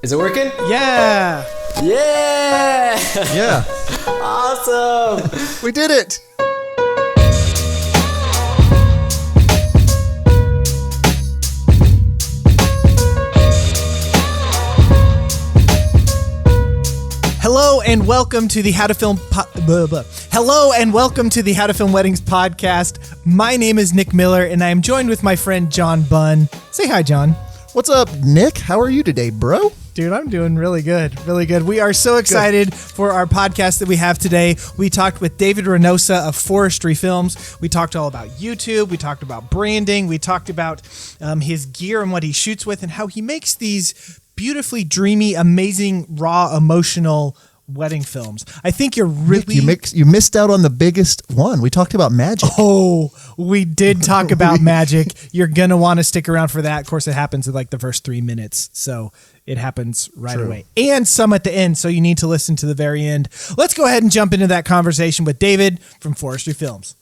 Is it working? Yeah. Yeah. Yeah. Awesome. We did it. Hello and welcome to the How to Film Weddings podcast. My name is Nick Miller and I am joined with my friend John Bunn. Say hi, John. What's up, Nick? How are you today, bro? Dude, I'm doing really good. Really good. We are so excited for our podcast that we have today. We talked with David Reynosa of Forestry Films. We talked all about YouTube. We talked about branding. We talked about his gear and what he shoots with and how he makes these beautifully dreamy, amazing, raw, emotional wedding films. I think you're really... Nick, you missed out on the biggest one. We talked about magic. Oh, we did talk about magic. You're going to want to stick around for that. Of course, it happens in like the first 3 minutes. So it happens right away. And some at the end. So you need to listen to the very end. Let's go ahead and jump into that conversation with David from Forestry Films.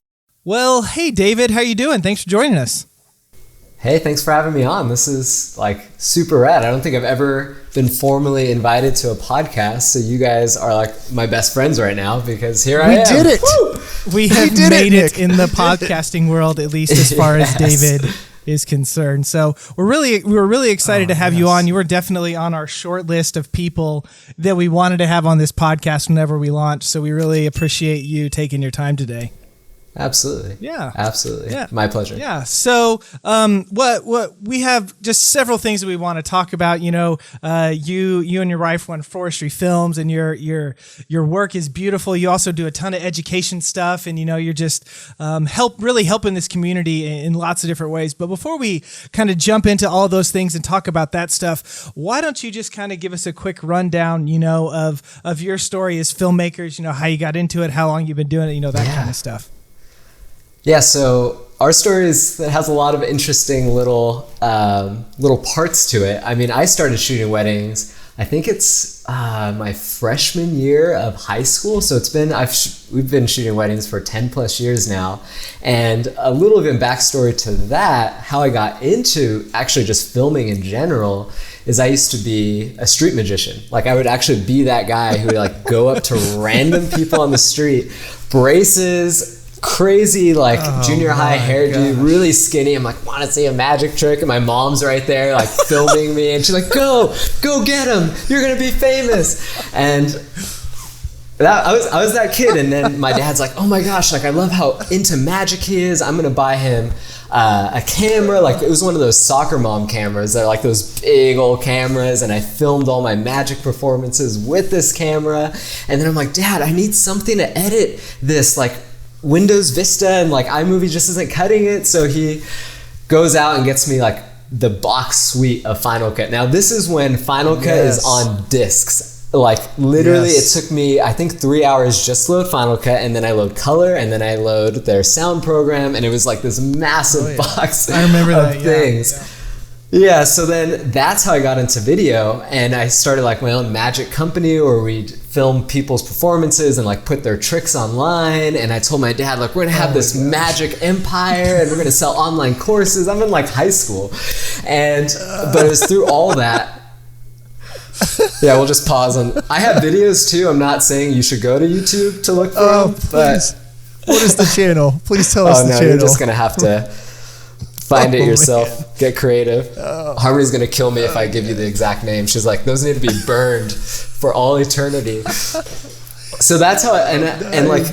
Well, hey, David, how you doing? Thanks for joining us. Hey, thanks for having me on. This is like super rad. I don't think I've ever been formally invited to a podcast. So you guys are like my best friends right now because here I am. We did it. Woo! We have made it in the podcasting world, at least as far as David is concerned. So we were really excited to have you on. You were definitely on our short list of people that we wanted to have on this podcast whenever we launched. So we really appreciate you taking your time today. Absolutely. Yeah. Absolutely. Yeah. My pleasure. Yeah. So, what we have just several things that we want to talk about. You know, you and your wife run Forestry Films, and your work is beautiful. You also do a ton of education stuff, and you're just really helping this community in lots of different ways. But before we kind of jump into all those things and talk about that stuff, why don't you just kind of give us a quick rundown, of your story as filmmakers? How you got into it, how long you've been doing it, that kind of stuff. Yeah, so our story has a lot of interesting little parts to it. I mean, I started shooting weddings, I think it's my freshman year of high school. So we've been shooting weddings for 10 plus years now. And a little bit of backstory to that, how I got into actually just filming in general is I used to be a street magician. Like I would actually be that guy who would like go up to random people on the street, braces, crazy junior high hairdo, really skinny. I'm like, want to see a magic trick? And my mom's right there like filming me and she's like, go get him, you're gonna be famous. And I was that kid. And then my dad's like, oh my gosh, like I love how into magic he is, I'm gonna buy him a camera. Like it was one of those soccer mom cameras. They're like those big old cameras, and I filmed all my magic performances with this camera. And then I'm like, Dad, I need something to edit this like Windows Vista, and like iMovie just isn't cutting it. So he goes out and gets me like the box suite of Final Cut. Now this is when Final Cut is on discs. Like literally it took me I think 3 hours just to load Final Cut, and then I load color, and then I load their sound program, and it was like this massive box I remember of that. things. Yeah, so then that's how I got into video, and I started like my own magic company where we'd film people's performances and like put their tricks online. And I told my dad, like, we're gonna have this magic empire and we're gonna sell online courses. I'm in like high school, but it was through all that. Yeah, we'll just pause on. I have videos too. I'm not saying you should go to YouTube to look for them, but what is the channel? Please tell us the channel. You're just gonna have to find it yourself. Man. Get creative. Harmony's gonna kill me if I give you the exact name. She's like, those need to be burned for all eternity. So that's how and like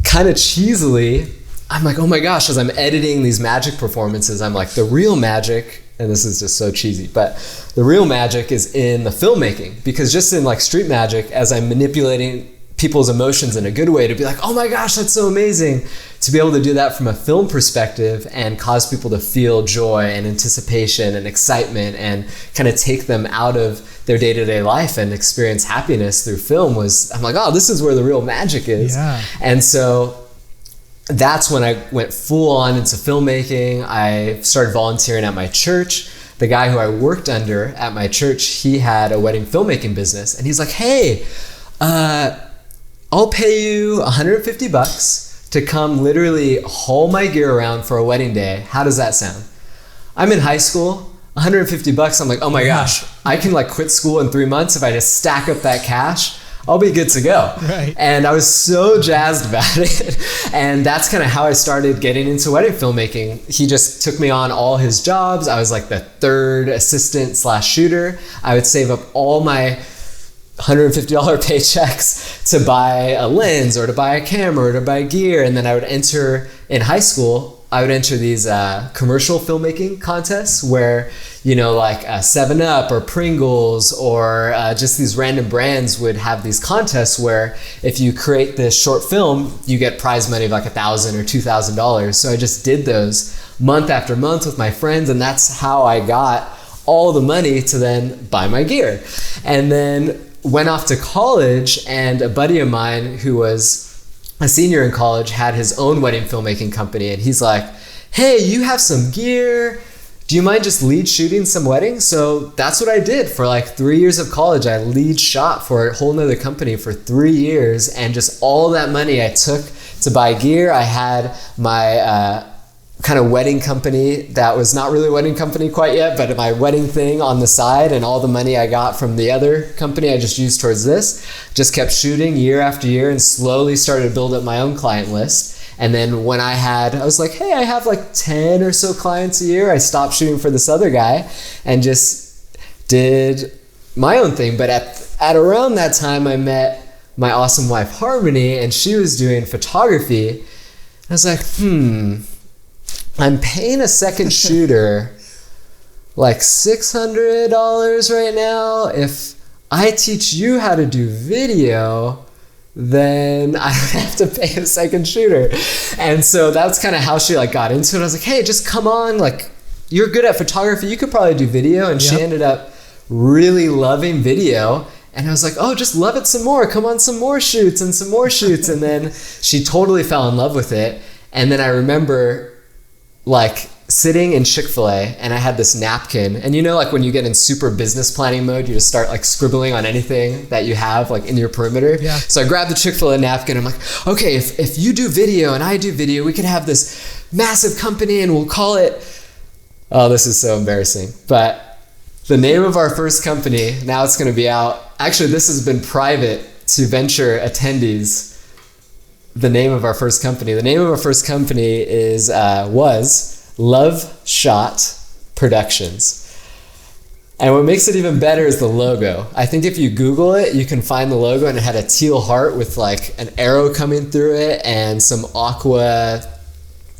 kind of cheesily, I'm like, oh my gosh, as I'm editing these magic performances, I'm like, the real magic, and this is just so cheesy, but the real magic is in the filmmaking. Because just in like street magic, as I'm manipulating people's emotions in a good way, to be like, oh my gosh, that's so amazing, to be able to do that from a film perspective and cause people to feel joy and anticipation and excitement and kind of take them out of their day-to-day life and experience happiness through film I'm like, oh, this is where the real magic is. Yeah. And so that's when I went full on into filmmaking. I started volunteering at my church. The guy who I worked under at my church, he had a wedding filmmaking business, and he's like, hey, I'll pay you $150 to come literally haul my gear around for a wedding day. How does that sound? I'm in high school. $150. I'm like, oh my gosh, I can like quit school in 3 months if I just stack up that cash. I'll be good to go. Right. And I was so jazzed about it. And that's kind of how I started getting into wedding filmmaking. He just took me on all his jobs. I was like the third assistant / shooter. I would save up all my $150 paychecks to buy a lens or to buy a camera or to buy gear. And then I would enter in high school. I would enter these commercial filmmaking contests where, you know, like 7-Up or Pringles or just these random brands would have these contests where if you create this short film, you get prize money of like $1,000 or $2,000. So I just did those month after month with my friends, and that's how I got all the money to then buy my gear. And then went off to college, and a buddy of mine who was a senior in college had his own wedding filmmaking company, and he's like, hey, you have some gear, do you mind just lead shooting some weddings? So that's what I did for like 3 years of college. I lead shot for a whole nother company for 3 years, and just all that money I took to buy gear. I had my kind of wedding company that was not really a wedding company quite yet, but my wedding thing on the side, and all the money I got from the other company I just used towards this. Just kept shooting year after year and slowly started to build up my own client list. And then when I was like, hey, I have like 10 or so clients a year, I stopped shooting for this other guy and just did my own thing. But at around that time, I met my awesome wife, Harmony, and she was doing photography. I was like, I'm paying a second shooter like $600 right now. If I teach you how to do video, then I don't have to pay a second shooter. And so that's kind of how she like got into it. I was like, hey, just come on, like you're good at photography, you could probably do video. And she ended up really loving video. And I was like, oh, just love it some more. Come on, some more shoots and some more shoots. And then she totally fell in love with it. And then I remember like sitting in Chick-fil-A, and I had this napkin, and you know, like when you get in super business planning mode, you just start like scribbling on anything that you have like in your perimeter. Yeah. So I grabbed the Chick-fil-A napkin. I'm like, okay, if you do video and I do video, we could have this massive company, and we'll call it, oh, this is so embarrassing, but the name of our first company, now it's going to be out. Actually, this has been private to venture attendees. The name of our first company. The name of our first company was Love Shot Productions. And what makes it even better is the logo. I think if you Google it, you can find the logo, and it had a teal heart with like an arrow coming through it and some aqua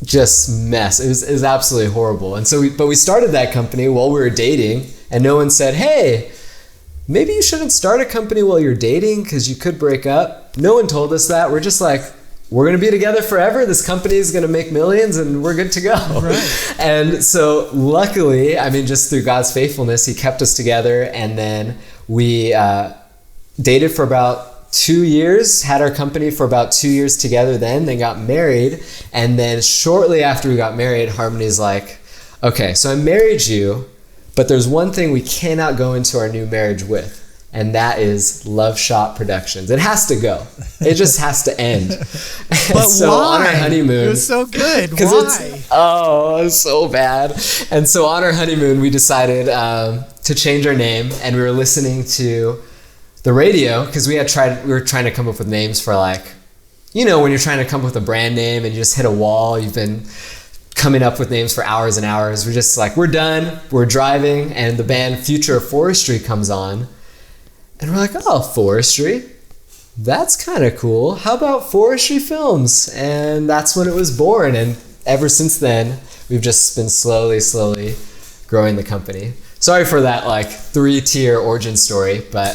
just mess. It was absolutely horrible. And so we started that company while we were dating, and no one said, hey, maybe you shouldn't start a company while you're dating because you could break up. No one told us that. We're just like, we're going to be together forever. This company is going to make millions and we're good to go. Right. And so luckily, I mean, just through God's faithfulness, he kept us together. And then we dated for about 2 years, had our company for about 2 years together then got married. And then shortly after we got married, Harmony's like, okay, so I married you, but there's one thing we cannot go into our new marriage with. And that is Love Shot Productions. It has to go. It just has to end. But so why? On our honeymoon, it was so good. Why? It was so bad. And so on our honeymoon, we decided to change our name, and we were listening to the radio because we were trying to come up with names for, like, you know, when you're trying to come up with a brand name and you just hit a wall. You've been coming up with names for hours and hours. We're just like, we're done. We're driving, and the band Future of Forestry comes on. And we're like, oh, Forestry, that's kind of cool. How about Forestry Films? And that's when it was born. And ever since then, we've just been slowly growing the company. Sorry for that like 3-tier origin story, but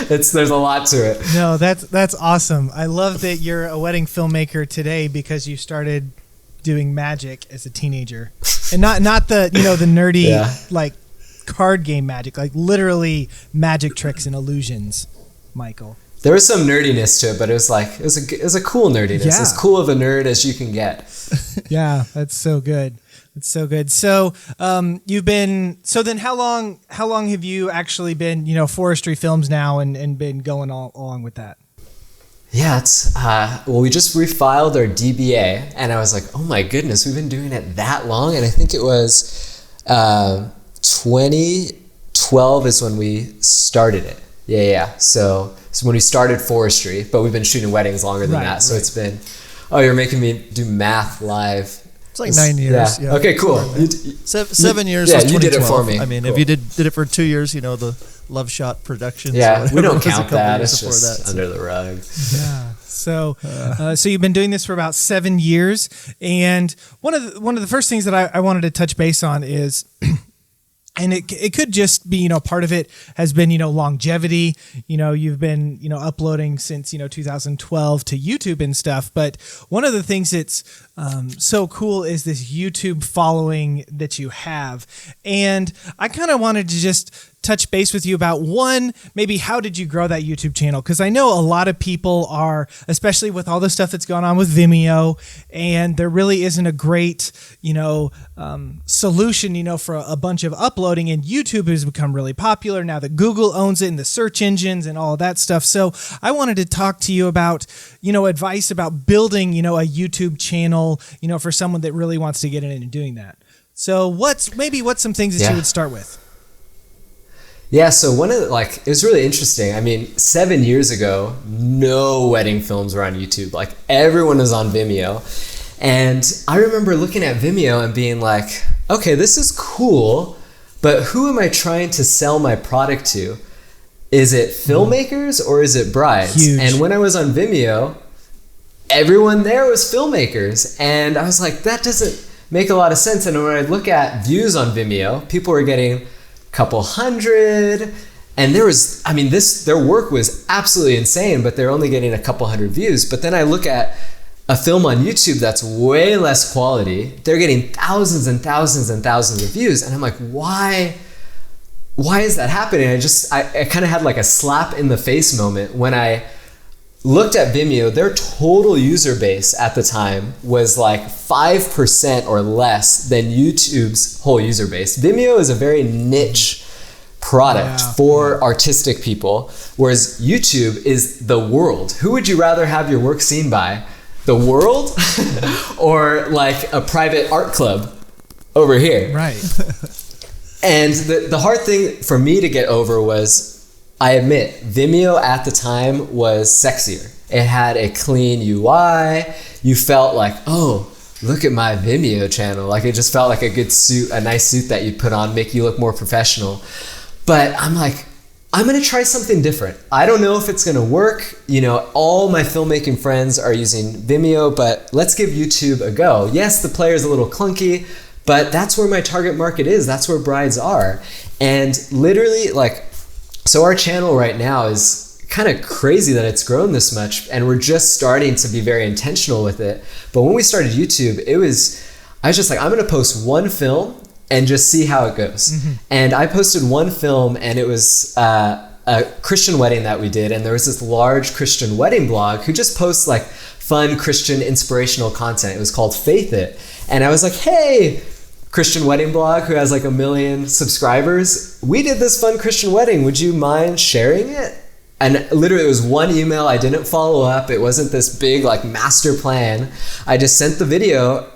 there's a lot to it. No, that's awesome. I love that you're a wedding filmmaker today because you started doing magic as a teenager, and not the the nerdy like card game magic, like literally magic tricks and illusions, Michael. There was some nerdiness to it, but it was a cool nerdiness. Yeah. As cool of a nerd as you can get. Yeah, that's so good. It's so good. So then how long have you actually been, Forestry Films now and been going all along with that? Yeah, it's we just refiled our DBA, and I was like, oh my goodness, we've been doing it that long. And I think it was 2012 is when we started it. Yeah. So when we started Forestry, but we've been shooting weddings longer than that. So it's been, you're making me do math live. It's like 9 years. Yeah. Okay, cool. 7 years. Yeah, was you did it 2012. for me. I mean, Cool. if you did it for 2 years, the Love Shot Productions. Yeah, we don't was a count couple that. years It's before just that, under the rug. Yeah. So you've been doing this for about 7 years, and one of the first things that I wanted to touch base on is, and it could just be, part of it has been, longevity. You've been, uploading since, 2012 to YouTube and stuff. But one of the things that's so cool is this YouTube following that you have. And I kind of wanted to just touch base with you about maybe how did you grow that YouTube channel? Because I know a lot of people are, especially with all the stuff that's gone on with Vimeo, and there really isn't a great, solution, for a bunch of uploading, and YouTube has become really popular now that Google owns it and the search engines and all of that stuff. So I wanted to talk to you about, advice about building, a YouTube channel, for someone that really wants to get in and doing that. So what's some things that you would start with? Yeah, so it was really interesting. I mean, 7 years ago, no wedding films were on YouTube. Like, everyone was on Vimeo. And I remember looking at Vimeo and being like, okay, this is cool, but who am I trying to sell my product to? Is it filmmakers or is it brides? Huge. And when I was on Vimeo, everyone there was filmmakers. And I was like, that doesn't make a lot of sense. And when I look at views on Vimeo, people were getting couple hundred, and their work was absolutely insane, but they're only getting a couple hundred views. But then I look at a film on YouTube that's way less quality, they're getting thousands and thousands and thousands of views, and I'm like, why is that happening? I kind of had like a slap in the face moment when I looked at Vimeo. Their total user base at the time was like 5% or less than YouTube's whole user base. Vimeo is a very niche product for artistic people, whereas YouTube is the world. Who would you rather have your work seen by? The world or like a private art club over here? Right. And the hard thing for me to get over was, I admit, Vimeo at the time was sexier. It had a clean UI. You felt like, oh, look at my Vimeo channel. Like, it just felt like a good suit, a nice suit that you put on, make you look more professional. But I'm like, I'm gonna try something different. I don't know if it's gonna work. All my filmmaking friends are using Vimeo, but let's give YouTube a go. Yes, the player's a little clunky, but that's where my target market is. That's where brides are. And literally, so our channel right now is kind of crazy that it's grown this much, and we're just starting to be very intentional with it. But when we started YouTube, I was just like, I'm gonna post one film and just see how it goes. Mm-hmm. And I posted one film, and it was a Christian wedding that we did, and there was this large Christian wedding blog who just posts like fun Christian inspirational content. It was called Faith It. And I was like, hey, Christian wedding blog who has like 1 million subscribers, we did this fun Christian wedding, would you mind sharing it? And literally it was one email. I didn't follow up. It wasn't this big like master plan. I just sent the video,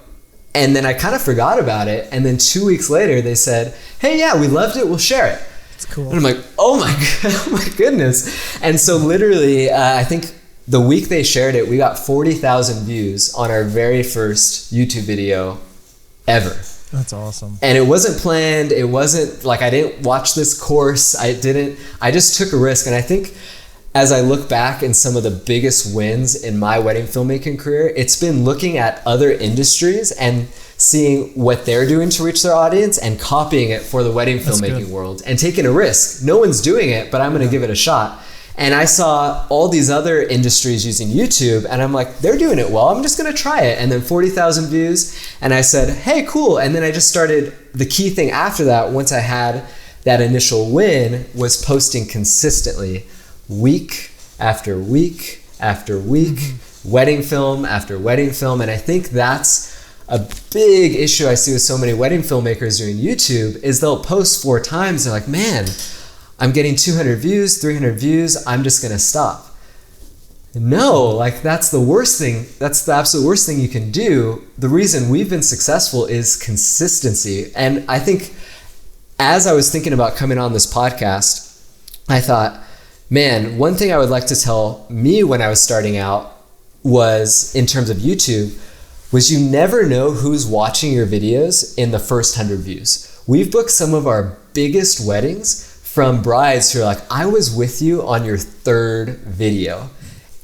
and then I kind of forgot about it. And then 2 weeks later they said, hey, yeah, we loved it, we'll share it. It's cool. And I'm like, oh my goodness. And so literally I think the week they shared it, we got 40,000 views on our very first YouTube video ever. That's awesome. And it wasn't planned. It wasn't like I didn't watch this course. I just took a risk. And I think as I look back in some of the biggest wins in my wedding filmmaking career, it's been looking at other industries and seeing what they're doing to reach their audience and copying it for the wedding filmmaking world and taking a risk. No one's doing it, but I'm going to give it a shot. And I saw all these other industries using YouTube, and I'm like, they're doing it well. I'm just going to try it. And then 40,000 views. And I said, hey, cool. And then I just started, the key thing after that, once I had that initial win, was posting consistently week after week after week, wedding film after wedding film. And I think that's a big issue I see with so many wedding filmmakers doing YouTube, is they'll post 4 times. They're like, man, I'm getting 200 views, 300 views, I'm just gonna stop. No, like that's the worst thing. That's the absolute worst thing you can do. The reason we've been successful is consistency. And I think as I was thinking about coming on this podcast, I thought, man, one thing I would like to tell me when I was starting out was, in terms of YouTube, was you never know who's watching your videos in the first 100 views. We've booked some of our biggest weddings from brides who are like, I was with you on your third video.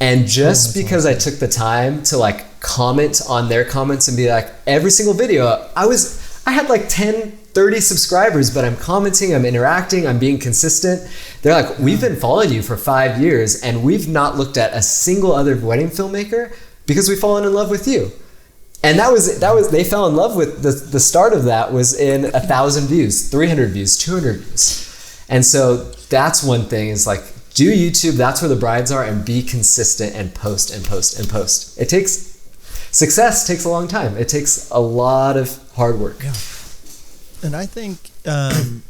And just because I took the time to like comment on their comments and be like, every single video, I had like 10, 30 subscribers, but I'm commenting, I'm interacting, I'm being consistent. They're like, we've been following you for 5 years and we've not looked at a single other wedding filmmaker because we've fallen in love with you. And that was they fell in love with the start of that was in 1,000 views, 300 views, 200 views. And so that's one thing is like, do YouTube, that's where the brides are, and be consistent and post and post and post. Success takes a long time. It takes a lot of hard work. Yeah. And I think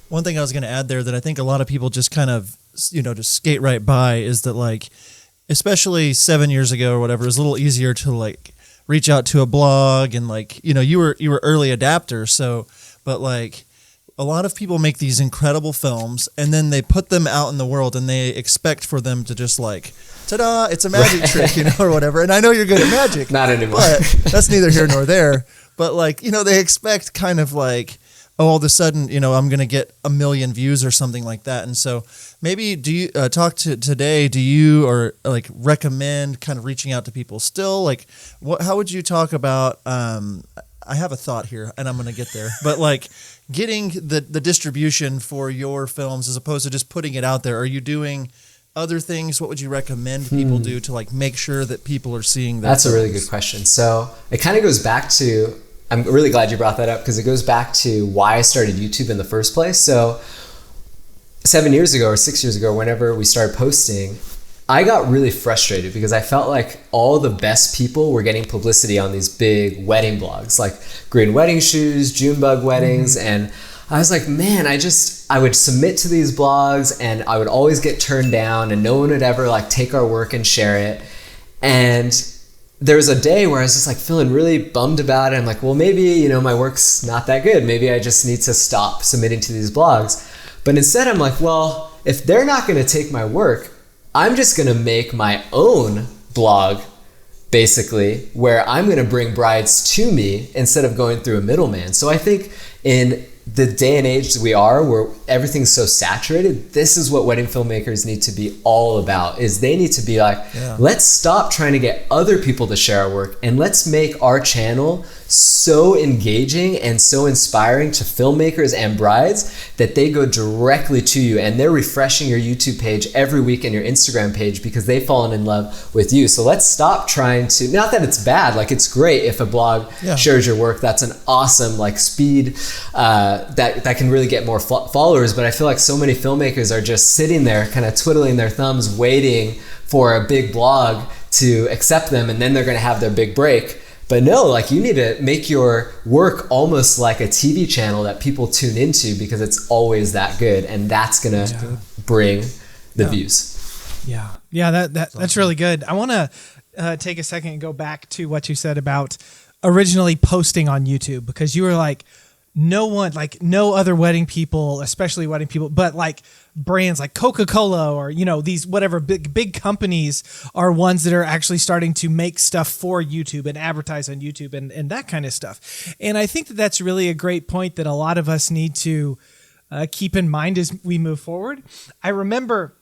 one thing I was going to add there that I think a lot of people just kind of, just skate right by is that, like, especially 7 years ago or whatever, it was a little easier to like reach out to a blog and like, you were early adapter. So, but like, a lot of people make these incredible films and then they put them out in the world and they expect for them to just like, ta-da, it's a magic trick, or whatever. And I know you're good at magic. Not anymore. But that's neither here nor there. But like, they expect kind of like, oh, all of a sudden, I'm going to get 1 million views or something like that. And so maybe do you do you or like recommend kind of reaching out to people still? Like how would you talk about, I have a thought here and I'm going to get there, but like getting the distribution for your films as opposed to just putting it out there. Are you doing other things? What would you recommend people do to like make sure that people are seeing that? That's a really good question. So it kind of goes back to, I'm really glad you brought that up because it goes back to why I started YouTube in the first place. So 7 years ago or 6 years ago, whenever we started posting, I got really frustrated because I felt like all the best people were getting publicity on these big wedding blogs, like Green Wedding Shoes, Junebug Weddings. And I was like, man, I would submit to these blogs and I would always get turned down and no one would ever like take our work and share it. And there was a day where I was just like feeling really bummed about it. I'm like, well, maybe, my work's not that good. Maybe I just need to stop submitting to these blogs. But instead I'm like, well, if they're not going to take my work, I'm just going to make my own blog, basically, where I'm going to bring brides to me instead of going through a middleman. So I think in the day and age that we are, where everything's so saturated, this is what wedding filmmakers need to be all about, is they need to be like, let's stop trying to get other people to share our work and let's make our channel so engaging and so inspiring to filmmakers and brides that they go directly to you and they're refreshing your YouTube page every week and your Instagram page because they've fallen in love with you. So let's stop trying to, not that it's bad, like it's great if a blog shares your work. That's an awesome like speed that can really get more followers. But I feel like so many filmmakers are just sitting there kind of twiddling their thumbs waiting for a big blog to accept them and then they're going to have their big break. But no, like you need to make your work almost like a TV channel that people tune into because it's always that good and that's going to bring the views. Yeah, that's really good. I want to take a second and go back to what you said about originally posting on YouTube because you were like, no other wedding people, especially wedding people, but like brands like Coca-Cola or, these whatever big companies are ones that are actually starting to make stuff for YouTube and advertise on YouTube and that kind of stuff. And I think that that's really a great point that a lot of us need to keep in mind as we move forward. I remember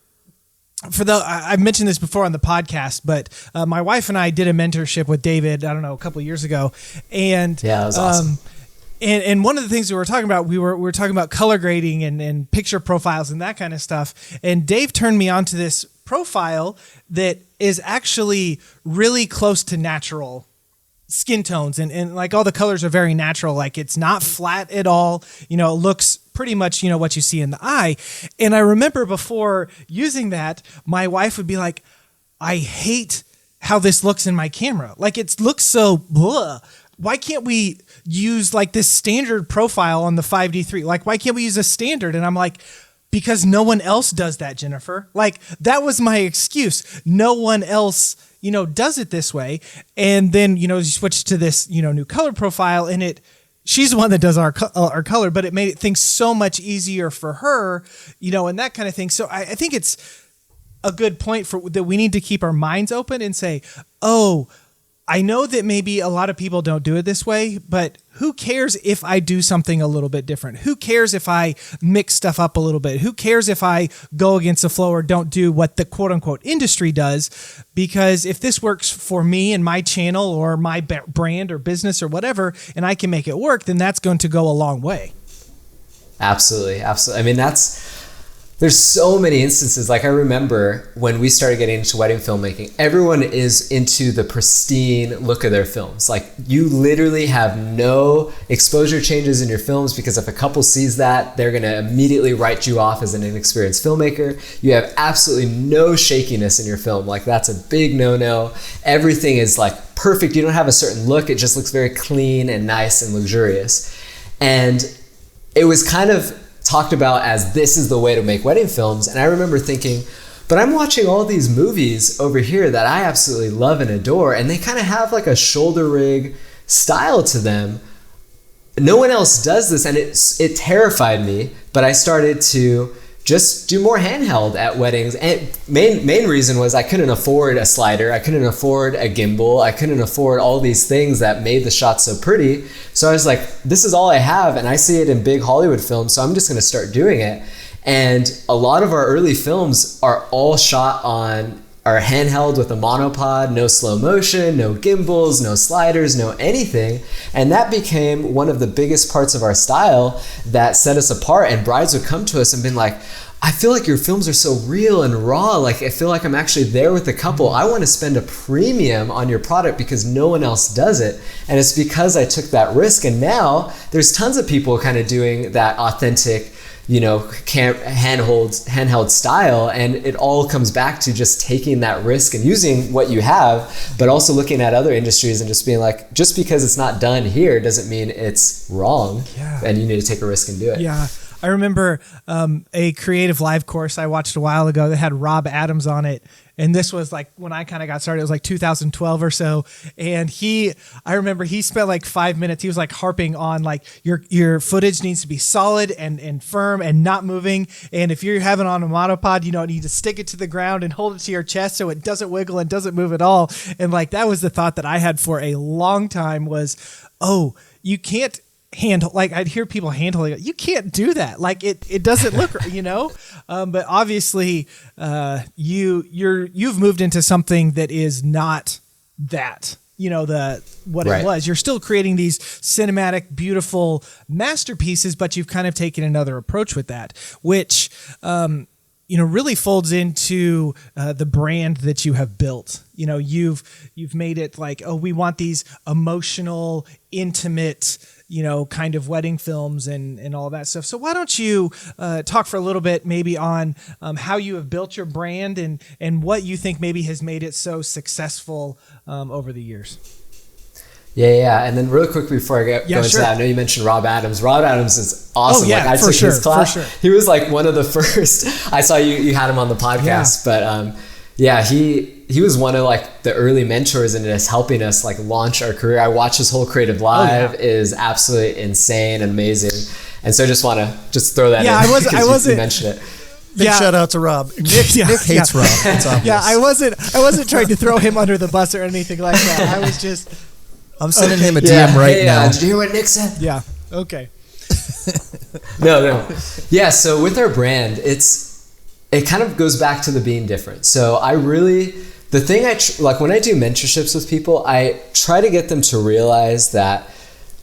I've mentioned this before on the podcast, but my wife and I did a mentorship with David, I don't know, a couple of years ago. And that was awesome. And one of the things we were talking about, we were talking about color grading and picture profiles and that kind of stuff. And Dave turned me on to this profile that is actually really close to natural skin tones. And like all the colors are very natural. Like it's not flat at all. It looks pretty much, what you see in the eye. And I remember before using that, my wife would be like, I hate how this looks in my camera. Like it looks so blah. Why can't we use like this standard profile on the 5D3? Like, why can't we use a standard? And I'm like, because no one else does that, Jennifer. Like, that was my excuse. No one else, does it this way. And then, you switch to this, new color profile and it she's the one that does our color, but it made things so much easier for her, and that kind of thing. So I think it's a good point that we need to keep our minds open and say, oh, I know that maybe a lot of people don't do it this way, but who cares if I do something a little bit different? Who cares if I mix stuff up a little bit? Who cares if I go against the flow or don't do what the quote unquote industry does? Because if this works for me and my channel or my brand or business or whatever, and I can make it work, then that's going to go a long way. Absolutely. Absolutely. I mean, there's so many instances. Like I remember when we started getting into wedding filmmaking, everyone is into the pristine look of their films. Like you literally have no exposure changes in your films, because if a couple sees that, they're going to immediately write you off as an inexperienced filmmaker. You have absolutely no shakiness in your film. Like that's a big no-no. Everything is like perfect. You don't have a certain look. It just looks very clean and nice and luxurious. And it was kind of talked about as this is the way to make wedding films. And I remember thinking, but I'm watching all these movies over here that I absolutely love and adore, and they kind of have like a shoulder rig style to them. No one else does this, and it terrified me, but I started to just do more handheld at weddings. And main reason was I couldn't afford a slider, I couldn't afford a gimbal, I couldn't afford all these things that made the shots so pretty. So I was like, this is all I have, and I see it in big Hollywood films, so I'm just gonna start doing it. And a lot of our early films are all shot on our handheld with a monopod, no slow motion, no gimbals, no sliders, no anything. And that became one of the biggest parts of our style that set us apart. And brides would come to us and been like, I feel like your films are so real and raw. Like I feel like I'm actually there with the couple. I want to spend a premium on your product because no one else does it. And it's because I took that risk. And now there's tons of people kind of doing that authentic, handheld style, and it all comes back to just taking that risk and using what you have, but also looking at other industries and just being like, just because it's not done here doesn't mean it's wrong. And you need to take a risk and do it. I remember a creative live course I watched a while ago that had Rob Adams on it. And this was like when I kind of got started, it was like 2012 or so. And I remember he spent like 5 minutes. He was like harping on like your footage needs to be solid and firm and not moving. And if you're having on a monopod, you need to stick it to the ground and hold it to your chest so it doesn't wiggle and doesn't move at all. And like, that was the thought that I had for a long time was, oh, you can't like I'd hear people handling it. You can't do that. Like it doesn't look, but obviously you've moved into something that is not that, what it was. You're still creating these cinematic, beautiful masterpieces, but you've kind of taken another approach with that, which, really folds into the brand that you have built. You've made it like, oh, we want these emotional, intimate, kind of wedding films and all that stuff. So why don't you talk for a little bit maybe on how you have built your brand and what you think maybe has made it so successful over the years. Yeah. And then real quick before I go into that, I know you mentioned Rob Adams. Rob Adams is awesome. Oh, yeah, I took his class. For sure. He was like one of the first. I saw you had him on the podcast, but he was one of like the early mentors in us, helping us like launch our career. I watched his whole Creative Live. It is absolutely insane and amazing. And so I just want to throw that in. I wasn't mention it. Big shout out to Rob. Nick hates Rob. It's obvious. Yeah, I wasn't trying to throw him under the bus or anything like that. I was just. I'm sending him a DM right now. Did you hear what Nick said? Yeah. Okay. No. Yeah. So with our brand, it kind of goes back to the being different. So the thing like when I do mentorships with people, I try to get them to realize that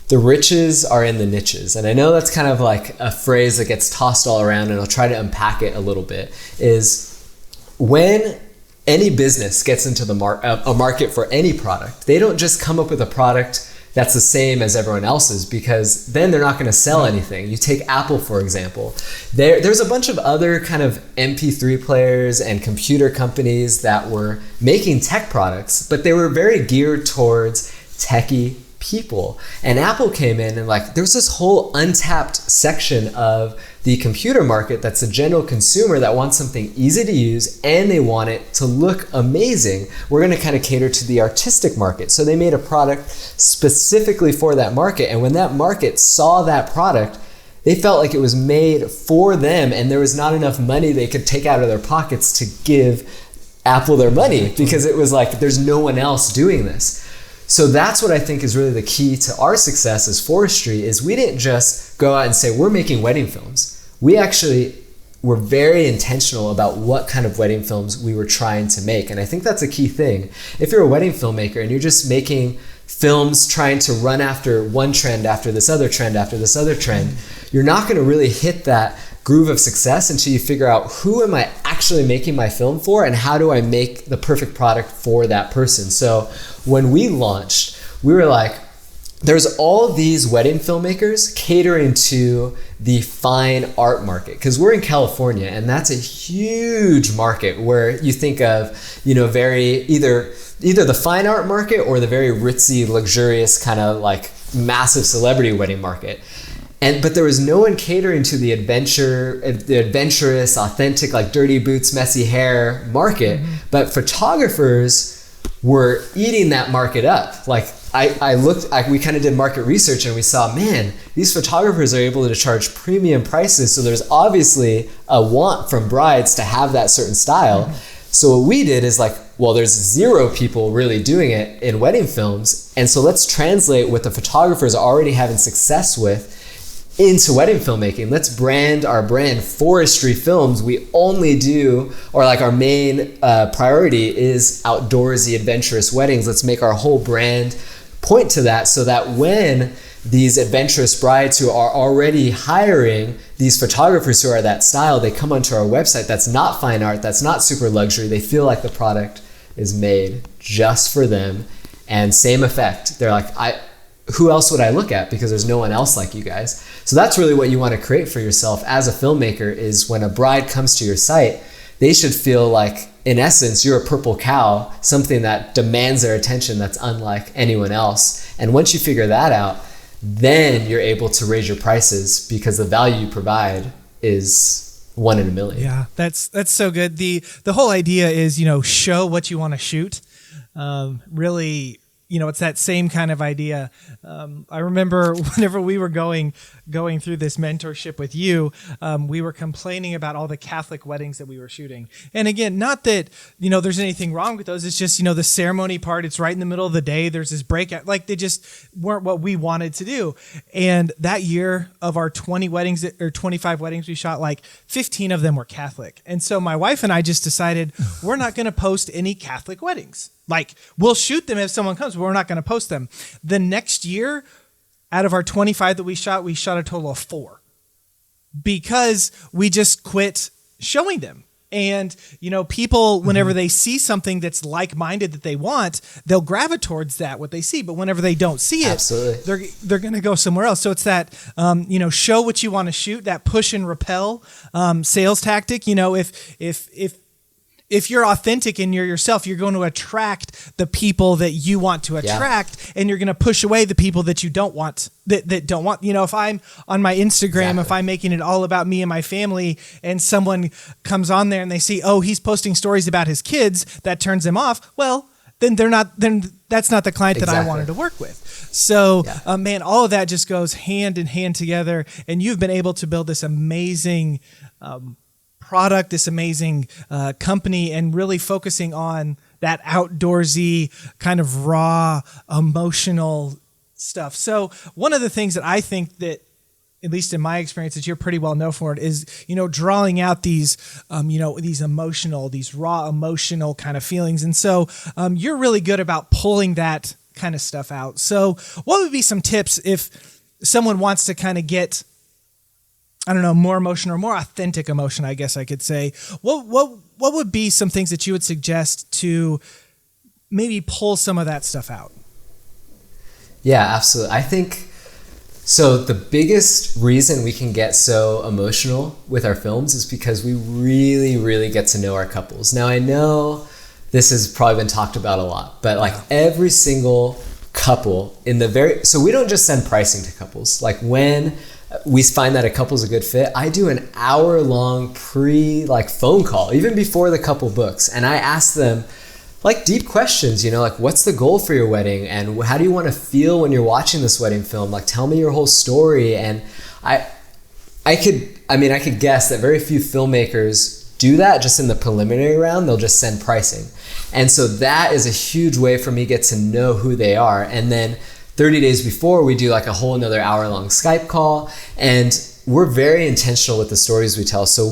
the riches are in the niches. And I know that's kind of like a phrase that gets tossed all around, and I'll try to unpack it a little bit, is when any business gets into a market for any product, they don't just come up with a product that's the same as everyone else's, because then they're not going to sell anything. You take Apple, for example. There's a bunch of other kind of MP3 players and computer companies that were making tech products, but they were very geared towards techie people. And Apple came in and like, there was this whole untapped section of the computer market that's a general consumer that wants something easy to use and they want it to look amazing. We're going to kind of cater to the artistic market. So they made a product specifically for that market. And when that market saw that product, they felt like it was made for them and there was not enough money they could take out of their pockets to give Apple their money, because it was like, there's no one else doing this. So that's what I think is really the key to our success as Forestry, is we didn't just go out and say, we're making wedding films. We actually were very intentional about what kind of wedding films we were trying to make. And I think that's a key thing. If you're a wedding filmmaker and you're just making films trying to run after one trend, after this other trend, after this other trend, you're not going to really hit that groove of success until you figure out, who am I actually making my film for and how do I make the perfect product for that person. So when we launched, we were like, there's all these wedding filmmakers catering to the fine art market, because we're in California and that's a huge market where you think of, you know, very either the fine art market or the very ritzy, luxurious kind of like massive celebrity wedding market. But there was no one catering to the adventurous, authentic, like dirty boots, messy hair market. Mm-hmm. But photographers were eating that market up. Like we kind of did market research and we saw, man, these photographers are able to charge premium prices. So there's obviously a want from brides to have that certain style. Mm-hmm. So what we did is like, well, there's zero people really doing it in wedding films. And so let's translate what the photographers are already having success with into wedding filmmaking. Let's brand our brand Forestry Films. We only do, or like our main priority is outdoorsy, adventurous weddings. Let's make our whole brand point to that, so that when these adventurous brides who are already hiring these photographers who are that style, they come onto our website that's not fine art, that's not super luxury. They feel like the product is made just for them. And same effect. They're like, who else would I look at? Because there's no one else like you guys. So that's really what you want to create for yourself as a filmmaker, is when a bride comes to your site, they should feel like, in essence, you're a purple cow, something that demands their attention that's unlike anyone else. And once you figure that out, then you're able to raise your prices, because the value you provide is 1 in a million. Yeah, that's so good. The whole idea is, show what you want to shoot. Really, it's that same kind of idea. I remember whenever we were going through this mentorship with you, we were complaining about all the Catholic weddings that we were shooting. And again, not that, there's anything wrong with those. It's just, the ceremony part, it's right in the middle of the day. There's this breakout, like they just weren't what we wanted to do. And that year of our 20 weddings or 25 weddings we shot, like 15 of them were Catholic. And so my wife and I just decided we're not going to post any Catholic weddings. Like, we'll shoot them if someone comes, but we're not going to post them. The next year, out of our 25 that we shot a total of 4, because we just quit showing them. And, people, whenever they see something that's like-minded that they want, they'll gravitate towards that, what they see. But whenever they don't see it, absolutely, they're going to go somewhere else. So it's that, show what you want to shoot, that push and repel sales tactic. If you're authentic and you're yourself, you're going to attract the people that you want to attract, and you're going to push away the people that you don't want, that don't want. If I'm on my Instagram, if I'm making it all about me and my family, and someone comes on there and they see, oh, he's posting stories about his kids, that turns them off. Well, then that's not the client that I wanted to work with. So, man, all of that just goes hand in hand together, and you've been able to build this amazing product, this amazing company, and really focusing on that outdoorsy kind of raw emotional stuff. So one of the things that I think that, at least in my experience, that you're pretty well known for it is, drawing out these, these raw emotional kind of feelings. And so you're really good about pulling that kind of stuff out. So what would be some tips if someone wants to kind of get, more emotion or more authentic emotion, I guess I could say? What would be some things that you would suggest to maybe pull some of that stuff out? Yeah, absolutely. I think, so the biggest reason we can get so emotional with our films is because we really, really get to know our couples. Now, I know this has probably been talked about a lot, but like every single couple so we don't just send pricing to couples. Like when we find that a couple's a good fit, I do an hour-long phone call, even before the couple books. And I ask them deep questions, what's the goal for your wedding? And how do you want to feel when you're watching this wedding film? Tell me your whole story. And I could guess that very few filmmakers do that just in the preliminary round. They'll just send pricing. And so that is a huge way for me to get to know who they are. And then 30 days before, we do a whole another hour-long Skype call. And we're very intentional with the stories we tell. So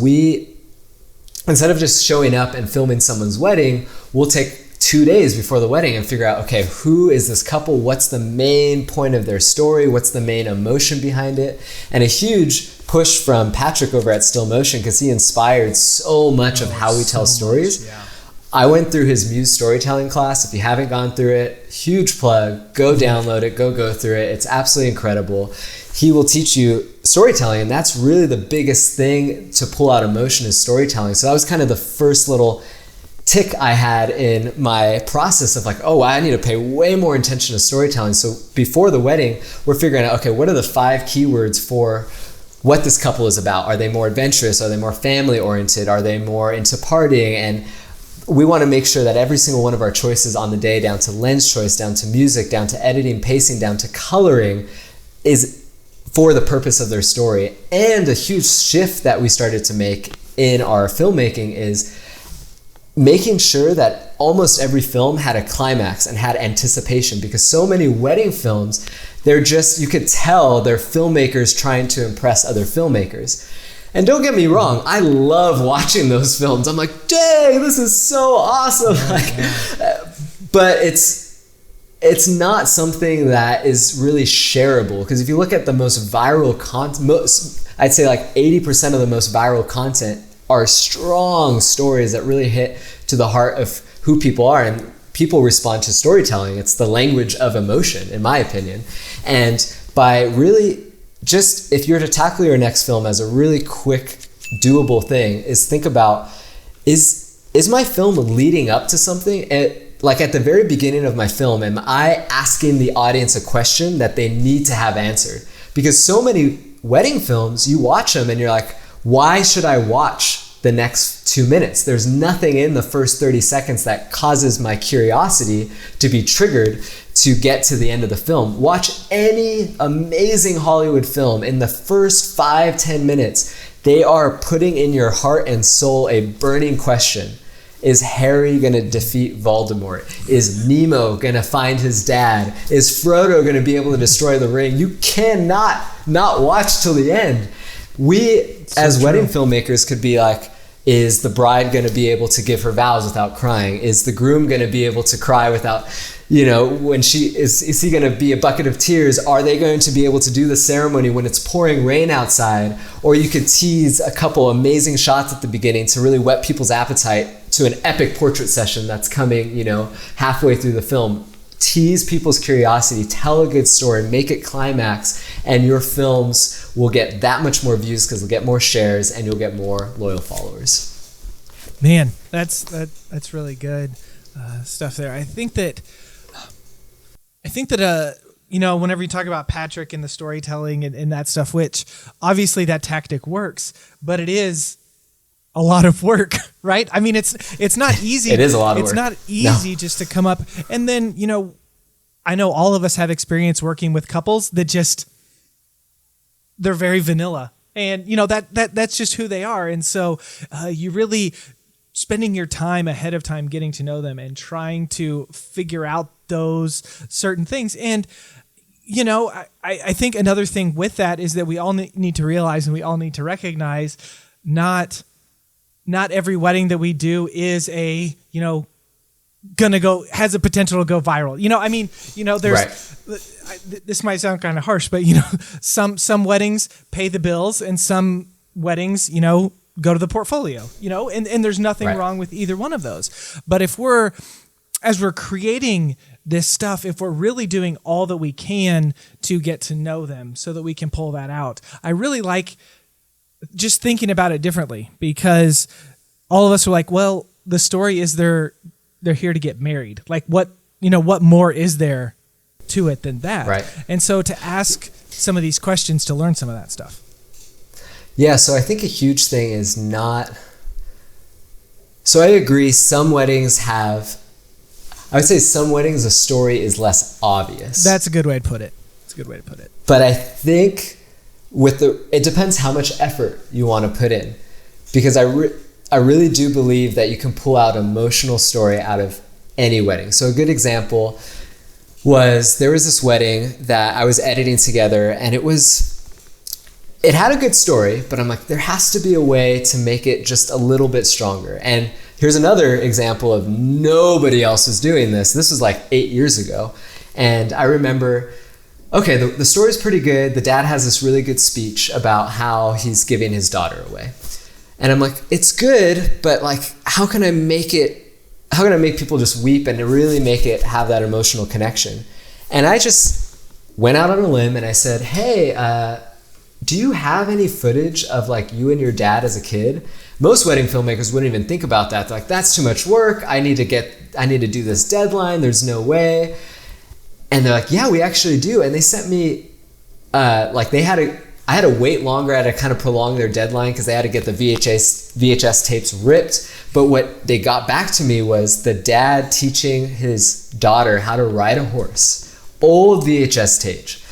instead of just showing up and filming someone's wedding, we'll take 2 days before the wedding and figure out, okay, who is this couple? What's the main point of their story? What's the main emotion behind it? And a huge push from Patrick over at Still Motion, because he inspired so much of how we tell stories. Yeah. I went through his Muse storytelling class. If you haven't gone through it, huge plug, go download it, go through it. It's absolutely incredible. He will teach you storytelling, and that's really the biggest thing to pull out emotion is storytelling. So that was kind of the first little tick I had in my process of I need to pay way more attention to storytelling. So before the wedding, we're figuring out, okay, what are the 5 keywords for what this couple is about? Are they more adventurous? Are they more family oriented? Are they more into partying? And we want to make sure that every single one of our choices on the day, down to lens choice, down to music, down to editing, pacing, down to coloring, is for the purpose of their story. And a huge shift that we started to make in our filmmaking is making sure that almost every film had a climax and had anticipation, because so many wedding films, you could tell they're filmmakers trying to impress other filmmakers. And don't get me wrong, I love watching those films. I'm like, dang, this is so awesome. But it's not something that is really shareable, because if you look at the most viral content, I'd say 80% of the most viral content are strong stories that really hit to the heart of who people are, and people respond to storytelling. It's the language of emotion, in my opinion. And by really just, if you're to tackle your next film as a really quick, doable thing, is think about, is my film leading up to something? At the very beginning of my film, am I asking the audience a question that they need to have answered? Because so many wedding films, you watch them and you're like, why should I watch the next 2 minutes? There's nothing in the first 30 seconds that causes my curiosity to be triggered to get to the end of the film. Watch any amazing Hollywood film. In the first 5-10 minutes, they are putting in your heart and soul a burning question. Is Harry gonna defeat Voldemort? Is Nemo gonna find his dad? Is Frodo gonna be able to destroy the ring? You cannot not watch till the end. We, as wedding filmmakers, could be like, is the bride going to be able to give her vows without crying? Is the groom going to be able to cry without, when is he going to be a bucket of tears? Are they going to be able to do the ceremony when it's pouring rain outside? Or you could tease a couple amazing shots at the beginning to really whet people's appetite to an epic portrait session that's coming, halfway through the film. Tease people's curiosity, tell a good story, make it climax, and your films will get that much more views because they'll get more shares and you'll get more loyal followers. Man, that's really good stuff there. I think that whenever you talk about Patrick and the storytelling and that stuff, which obviously that tactic works, but it is a lot of work, right? I mean, it's not easy. It is a lot of work. It's not easy just to come up. And then, I know all of us have experience working with couples that they're very vanilla. And, that's just who they are. And so you really spending your time ahead of time getting to know them and trying to figure out those certain things. And, I think another thing with that is that we all need to realize and we all need to recognize not every wedding that we do is has a potential to go viral. This might sound kind of harsh, but some weddings pay the bills and some weddings, go to the portfolio, and there's nothing wrong with either one of those. But as we're creating this stuff, if we're really doing all that we can to get to know them so that we can pull that out, I really like just thinking about it differently, because all of us are like, well, the story is they're here to get married. Like what more is there to it than that. Right. And so to ask some of these questions to learn some of that stuff. Yeah, so I think a huge thing is not... So I agree, some weddings have... I would say some weddings, the story is less obvious. That's a good way to put it. But I think it depends how much effort you want to put in. Because I really do believe that you can pull out an emotional story out of any wedding. So a good example was there was this wedding that I was editing together, and it had a good story, but I'm like, there has to be a way to make it just a little bit stronger. And here's another example of nobody else was doing this. This was like 8 years ago. And I remember, okay, the story's pretty good. The dad has this really good speech about how he's giving his daughter away. And I'm like, it's good, but like, how can I make people just weep and really make it have that emotional connection? And I just went out on a limb and I said, hey, do you have any footage of like you and your dad as a kid? Most wedding filmmakers wouldn't even think about that. They're like, that's too much work. I need to do this deadline. There's no way. And they're like, yeah, we actually do. And they sent me, I had to wait longer. I had to kind of prolong their deadline because they had to get the VHS tapes ripped. But what they got back to me was the dad teaching his daughter how to ride a horse. Old VHS tapes.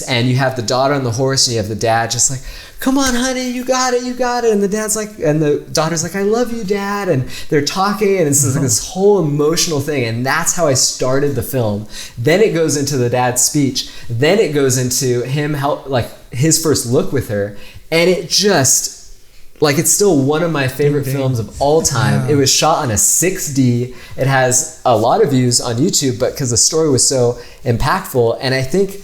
And you have the daughter on the horse and you have the dad just like, come on, honey, you got it. And the dad's like, and the daughter's like, I love you, Dad. And they're talking and it's like this whole emotional thing. And that's how I started the film. Then it goes into the dad's speech. Then it goes into him his first look with her. And it just, like, it's still one of my favorite films of all time. It was shot on a 6D. It has a lot of views on YouTube, but because the story was so impactful. And I think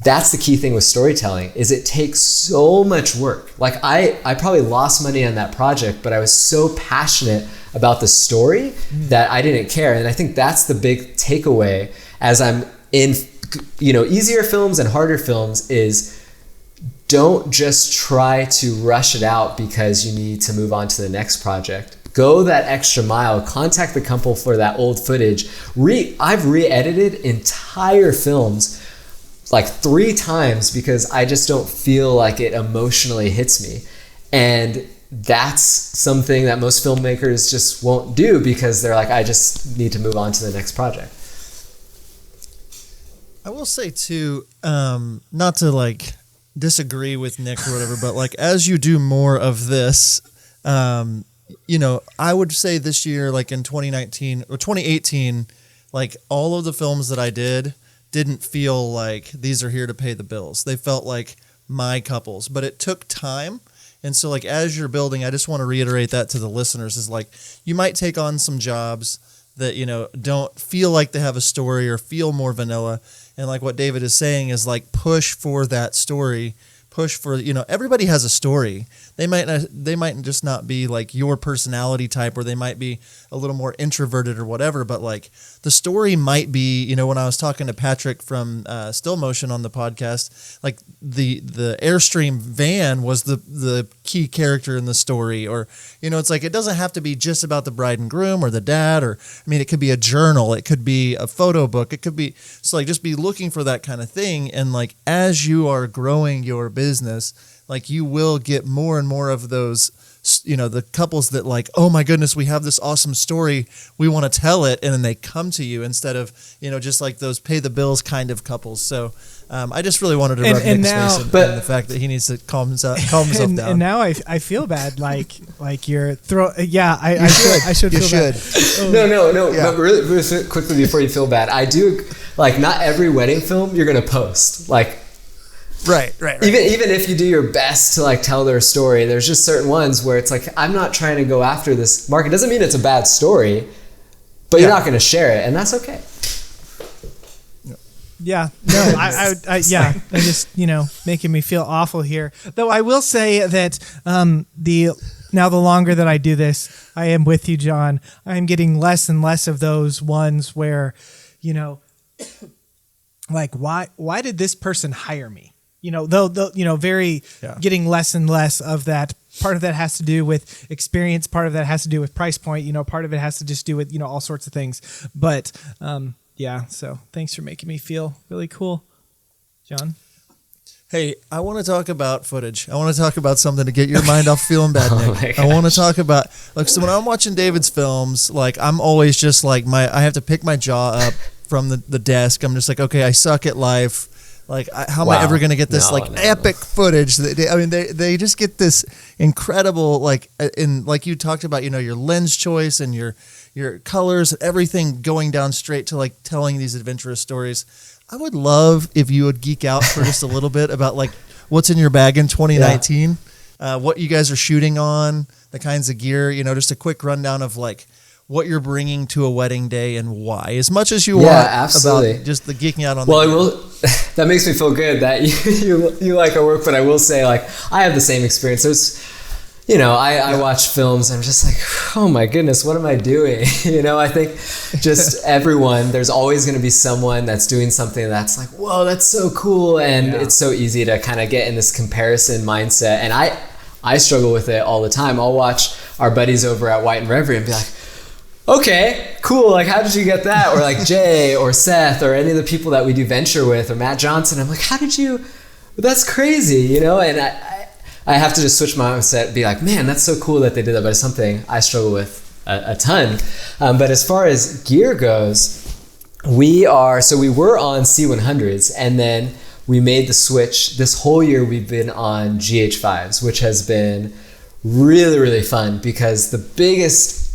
that's the key thing with storytelling is it takes so much work. Like I probably lost money on that project, but I was so passionate about the story that I didn't care. And I think that's the big takeaway as I'm in, easier films and harder films is don't just try to rush it out because you need to move on to the next project. Go that extra mile, contact the couple for that old footage. I've re-edited entire films like 3 times because I just don't feel like it emotionally hits me. And that's something that most filmmakers just won't do because they're like, I just need to move on to the next project. I will say too, not to like disagree with Nick or whatever, but like as you do more of this, I would say this year, like in 2019 or 2018, like all of the films that I didn't feel like these are here to pay the bills. They felt like my couples, but it took time. And so like, as you're building, I just want to reiterate that to the listeners is like, you might take on some jobs that, don't feel like they have a story or feel more vanilla. And like what David is saying is like, push for that story, push for, everybody has a story. They might just not be like your personality type, or they might be a little more introverted or whatever, but like the story might be, when I was talking to Patrick from Still Motion on the podcast, like the Airstream van was the key character in the story, or, it's like, it doesn't have to be just about the bride and groom or the dad, or, it could be a journal, it could be a photo book, it could be, so like just be looking for that kind of thing. And like, as you are growing your business, like you will get more and more of those, the couples that like, oh my goodness, we have this awesome story, we want to tell it, and then they come to you instead of, just like those pay the bills kind of couples. So I just really wanted to rub Nick's face in the fact that he needs to calm himself down. And now I feel bad, like you're I should feel bad. No. Yeah. But really quickly before you feel bad, I do, like, not every wedding film you're gonna post, like. Right. Even if you do your best to like tell their story, there's just certain ones where it's like, I'm not trying to go after this market. Doesn't mean it's a bad story, but you're not going to share it, and that's okay. Yeah, no, I just, making me feel awful here. Though I will say that the longer that I do this, I am with you, John. I am getting less and less of those ones where, like, why did this person hire me? Getting less and less of that. Part of that has to do with experience. Part of that has to do with price point. Part of it has to just do with, all sorts of things. But yeah, so thanks for making me feel really cool, John. Hey, I want to talk about footage. I want to talk about something to get your mind off feeling bad, Oh Nick. my I want to gosh. talk about, like, so when I'm watching David's films, like, I'm always just like, I have to pick my jaw up from the desk. I'm just like, okay, I suck at life. Like, how am I Wow. ever going to get this, No, like, no. epic footage? They just get this incredible, like, like you talked about, your lens choice and your colors, everything going down straight to, like, telling these adventurous stories. I would love if you would geek out for just a little bit about, like, what's in your bag in 2019, what you guys are shooting on, the kinds of gear, just a quick rundown of, like, what you're bringing to a wedding day and why, as much as you want absolutely. about just the geeking out on Well, the I will. That makes me feel good that you like our work, but I will say, like, I have the same experience. There's, I watch films. I'm just like, oh my goodness, what am I doing? I think just everyone. There's always going to be someone that's doing something that's like, whoa, that's so cool, and it's so easy to kind of get in this comparison mindset. And I struggle with it all the time. I'll watch our buddies over at White and Reverie and be like, okay, cool. Like, how did you get that? Or like Jay or Seth or any of the people that we do venture with, or Matt Johnson. I'm like, how did you? That's crazy, And I have to just switch my mindset and be like, man, that's so cool that they did that. But it's something I struggle with a ton. But as far as gear goes, we were on C100s, and then we made the switch. This whole year we've been on GH5s, which has been really, really fun, because the biggest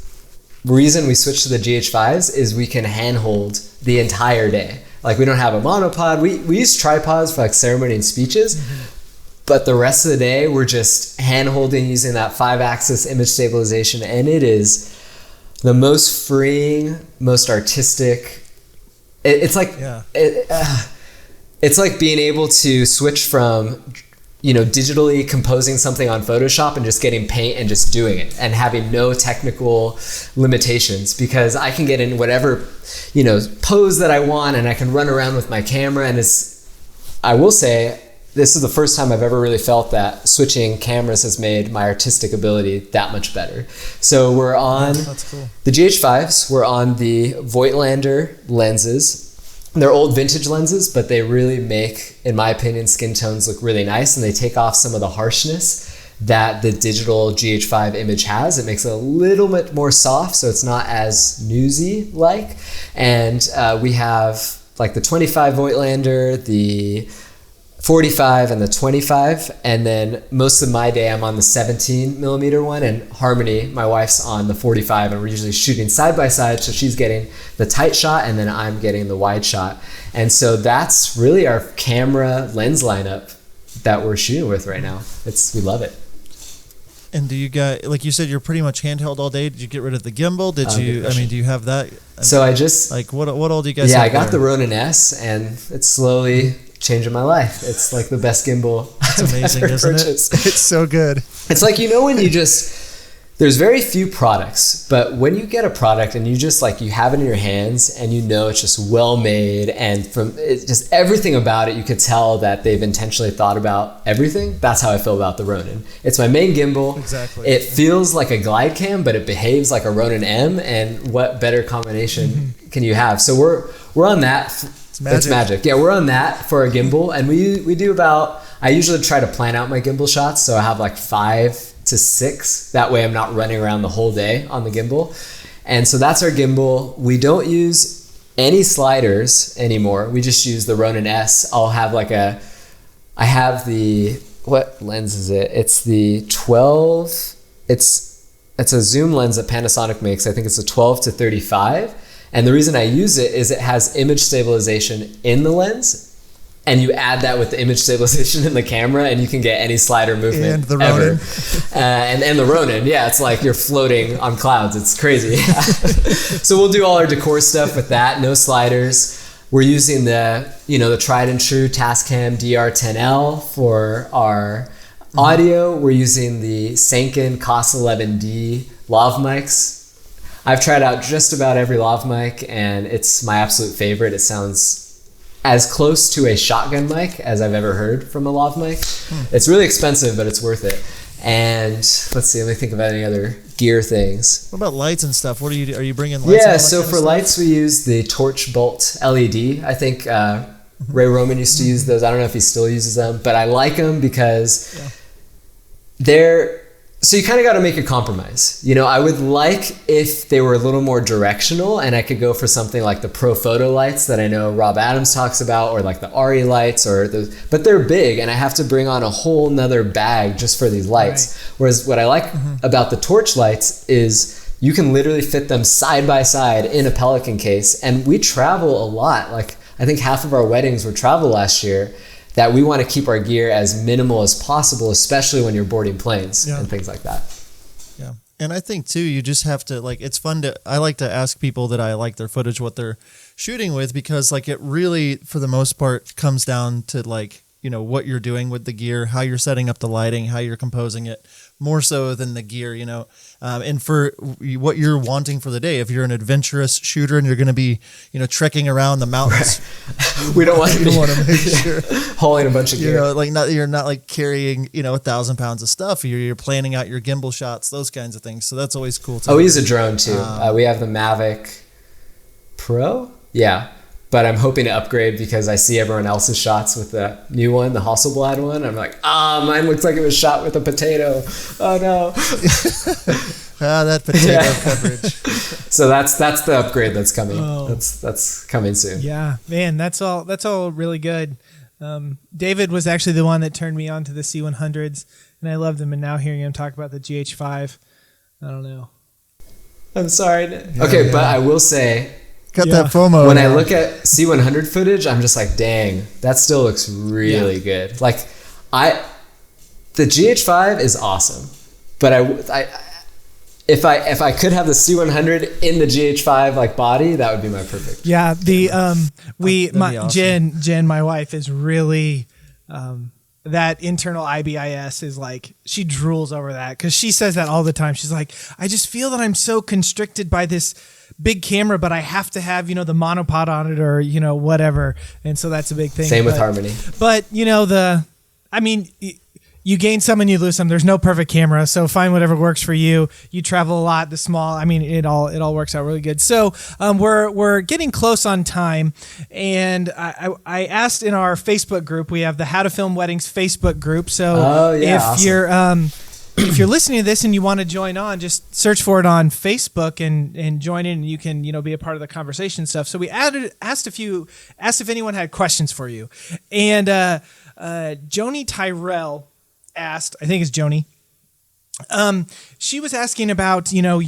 reason we switched to the GH5s is we can handhold the entire day. Like, we don't have a monopod. We use tripods for, like, ceremony and speeches, but the rest of the day we're just hand-holding using that 5-axis image stabilization, and it is the most freeing, most artistic. It's like it's like being able to switch from digitally composing something on Photoshop and just getting paint and just doing it and having no technical limitations, because I can get in whatever, pose that I want, and I can run around with my camera. And I will say, this is the first time I've ever really felt that switching cameras has made my artistic ability that much better. So we're on That's cool. the GH5s, we're on the Voigtlander lenses. They're old vintage lenses, but they really make, in my opinion, skin tones look really nice, and they take off some of the harshness that the digital GH5 image has. It makes it a little bit more soft, so it's not as newsy-like. And we have, like, the 25 Voigtlander, the 45 and the 25, and then most of my day I'm on the 17 millimeter one, and Harmony, my wife's, on the 45, and we're usually shooting side by side, so she's getting the tight shot and then I'm getting the wide shot. And so that's really our camera lens lineup that we're shooting with right now. We love it. And do you guys, like you said, you're pretty much handheld all day? Did you get rid of the gimbal? Do you have that? So I just, like, what all do you guys have I got there? the Ronin S, and it's slowly changing my life. It's like the best gimbal It's amazing, I've ever isn't it? purchased. It's so good. It's like, when you there's very few products, but when you get a product and you just, like, you have it in your hands and it's just well made, and it's just everything about it, you could tell that they've intentionally thought about everything. That's how I feel about the Ronin. It's my main gimbal. Exactly. It feels like a glide cam, but it behaves like a Ronin M, and what better combination can you have? So we're on that. It's magic. Yeah, we're on that for a gimbal, and we do about, I usually try to plan out my gimbal shots, so I have like 5 to 6. That way I'm not running around the whole day on the gimbal. And so that's our gimbal. We don't use any sliders anymore. We just use the Ronin S. I have the, what lens is it? It's the 12, it's a zoom lens that Panasonic makes. I think it's a 12 to 35. And the reason I use it is it has image stabilization in the lens, and you add that with the image stabilization in the camera, and you can get any slider movement And the ever. Ronin. And the Ronin, yeah, it's like you're floating on clouds. It's crazy. So we'll do all our decor stuff with that. No sliders. We're using the tried and true Tascam DR10L for our audio. We're using the Sanken COS 11D lav mics. I've tried out just about every lav mic, and it's my absolute favorite. It sounds as close to a shotgun mic as I've ever heard from a lav mic. It's really expensive, but it's worth it. And let's see, let me think about any other gear things. What about lights and stuff? What are you bringing lights? Yeah, so for lights we use the Torch Bolt LED. I think Ray Roman used to use those. I don't know if he still uses them, but I like them because so you kind of got to make a compromise. You know, I would like if they were a little more directional and I could go for something like the Pro Photo lights that I know Rob Adams talks about, or like the Ari lights, but they're big and I have to bring on a whole nother bag just for these lights. Right. Whereas what I like about the Torch lights is you can literally fit them side by side in a Pelican case, and we travel a lot. Like I think half of our weddings were travel last year, that we want to keep our gear as minimal as possible, especially when you're boarding planes and things like that. Yeah. And I think too, you just have to, like, it's fun I like to ask people that I like their footage, what they're shooting with, because like it really, for the most part, comes down to like, you know, what you're doing with the gear, how you're setting up the lighting, how you're composing it, more so than the gear, you know, and for what you're wanting for the day. If you're an adventurous shooter and you're going to be, you know, trekking around the mountains, we don't want to make sure hauling a bunch of gear. You know, like you're not like carrying, you know, 1,000 pounds of stuff. You're planning out your gimbal shots, those kinds of things. So that's always cool too. Oh, we use a drone too. We have the Mavic Pro. Yeah. But I'm hoping to upgrade because I see everyone else's shots with the new one, the Hasselblad one. I'm like, mine looks like it was shot with a potato. Oh no. That potato coverage. So that's the upgrade that's coming. That's coming soon. Yeah, man, that's all really good. David was actually the one that turned me on to the C100s, and I loved them. And now hearing him talk about the GH5, I don't know. I'm sorry. Okay, but I will say, got that FOMO. When I look at C100 footage, I'm just like, dang, that still looks really good. Like, the GH5 is awesome, but if I could have the C100 in the GH5 like body, that would be my perfect. Yeah, awesome. Jen, my wife, is really that internal IBIS is like, she drools over that because she says that all the time. She's like, I just feel that I'm so constricted by this big camera, but I have to have, you know, the monopod on it or, you know, whatever. And so that's a big thing. Same with Harmony. But, you know, you gain some and you lose some. There's no perfect camera, so find whatever works for you. You travel a lot, the small. I mean, it all works out really good. So we're getting close on time, and I asked in our Facebook group. We have the How to Film Weddings Facebook group. So if you're listening to this and you want to join on, just search for it on Facebook and join in, and you can, you know, be a part of the conversation stuff. So we asked if anyone had questions for you, and Joni Tyrell asked, I think it's Joni. She was asking about, you know,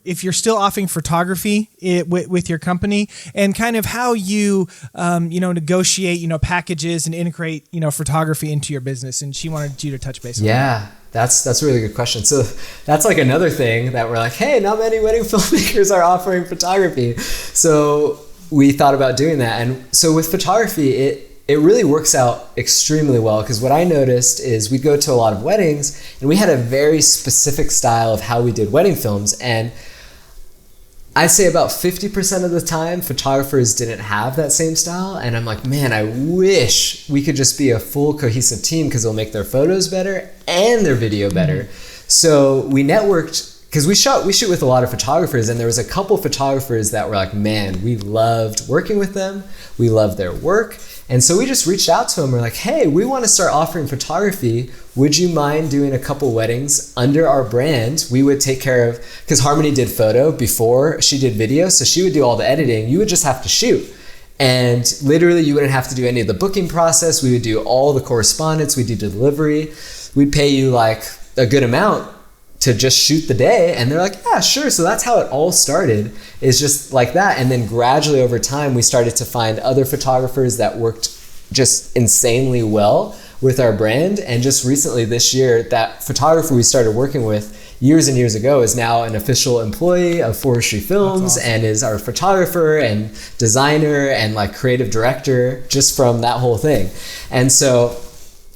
if you're still offering photography with your company, and kind of how you, negotiate, you know, packages and integrate, you know, photography into your business. And she wanted you to touch base on that. Yeah, that's a really good question. So that's like another thing that we're like, hey, not many wedding filmmakers are offering photography. So we thought about doing that. And so with photography, it really works out extremely well, because what I noticed is we'd go to a lot of weddings and we had a very specific style of how we did wedding films. And I'd say about 50% of the time, photographers didn't have that same style. And I'm like, man, I wish we could just be a full cohesive team, because it'll make their photos better and their video better. So we networked, because we shoot with a lot of photographers, and there was a couple photographers that were like, man, we loved working with them. We loved their work. And so we just reached out to them. We're like, hey, we want to start offering photography. Would you mind doing a couple weddings under our brand? We would take care of, because Harmony did photo before she did video, so she would do all the editing. You would just have to shoot. And literally you wouldn't have to do any of the booking process. We would do all the correspondence. We'd do delivery. We'd pay you like a good amount to just shoot the day. And they're like, yeah, sure. So that's how it all started, is just like that. And then gradually over time, we started to find other photographers that worked just insanely well with our brand. And just recently this year, that photographer we started working with years and years ago is now an official employee of Forestry Films. Awesome. And is our photographer and designer and like creative director just from that whole thing. And so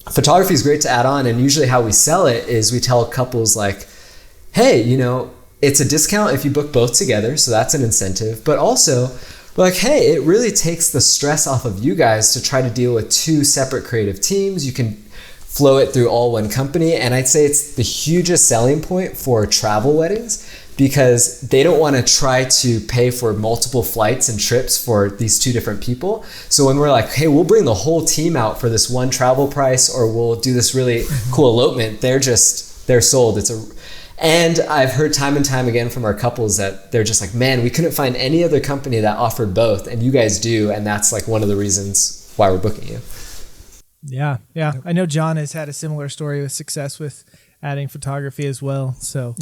photography is great to add on. And usually how we sell it is we tell couples like, hey, you know, it's a discount if you book both together, so that's an incentive. But also, we're like, hey, it really takes the stress off of you guys to try to deal with two separate creative teams. You can flow it through all one company. And I'd say it's the hugest selling point for travel weddings, because they don't want to try to pay for multiple flights and trips for these two different people. So when we're like, hey, we'll bring the whole team out for this one travel price, or we'll do this really cool elopement, they're sold. And I've heard time and time again from our couples that they're just like, man, we couldn't find any other company that offered both, and you guys do. And that's like one of the reasons why we're booking you. Yeah. I know John has had a similar story with success with adding photography as well. So